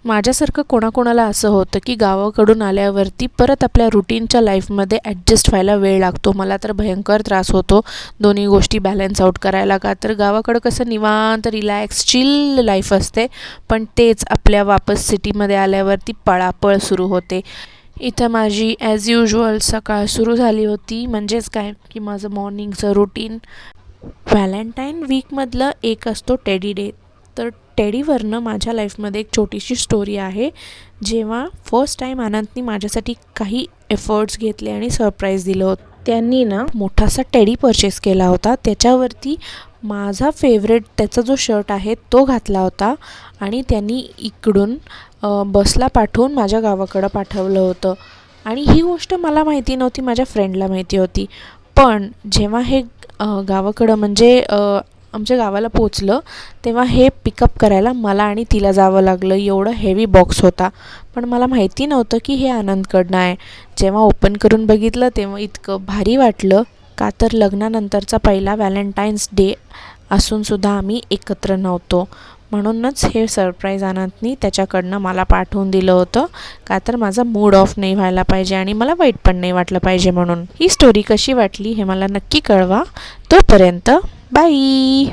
माझ्यासारखं कोणाकोणाला असं होतं की गावाकडून आल्यावरती परत आपल्या रुटीनच्या लाईफमध्ये ॲडजस्ट व्हायला वेळ लागतो. मला तर भयंकर त्रास होतो दोन्ही गोष्टी बॅलन्स आउट करायला. का तर गावाकडं कसं निवांत रिलॅक्स चिल लाईफ असते, पण तेच आपल्या वापस सिटीमध्ये आल्यावरती पळापळ सुरू होते. इथं माझी ॲज युज्युअल सकाळ सुरू झाली होती. म्हणजेच काय की माझं मॉर्निंगचं रुटीन. व्हॅलेंटाईन वीकमधलं एक असतो टेडी डे. तर टेडीवरनं माझ्या लाईफमध्ये एक छोटीशी स्टोरी आहे. जेव्हा फर्स्ट टाईम आनंदनी माझ्यासाठी काही एफर्ट्स घेतले आणि सरप्राईज दिलं होतं. त्यांनी ना मोठासा टेडी परचेस केला होता. त्याच्यावरती माझा फेवरेट त्याचा जो शर्ट आहे तो घातला होता आणि त्यांनी इकडून बसला पाठवून माझ्या गावाकडं पाठवलं होतं. आणि ही गोष्ट मला माहिती नव्हती, माझ्या फ्रेंडला माहिती होती. पण जेव्हा हे गावाकडं म्हणजे आमच्या गावाला पोचलं तेव्हा हे पिकअप करायला मला आणि तिला जावं लागलं. एवढं हेवी बॉक्स होता, पण मला माहिती नव्हतं की हे आनंदकडनं आहे. जेव्हा ओपन करून बघितलं तेव्हा इतकं भारी वाटलं. का तर लग्नानंतरचा पहिला व्हॅलेंटाईन्स डे असूनसुद्धा आम्ही एकत्र नव्हतो. म्हणूनच हे सरप्राईज आनंदनी त्याच्याकडनं मला पाठवून दिलं होतं. का तर माझा मूड ऑफ नाही व्हायला पाहिजे आणि मला वाईट पण नाही वाटलं पाहिजे म्हणून. ही स्टोरी कशी वाटली हे मला नक्की कळवा. तोपर्यंत बाई.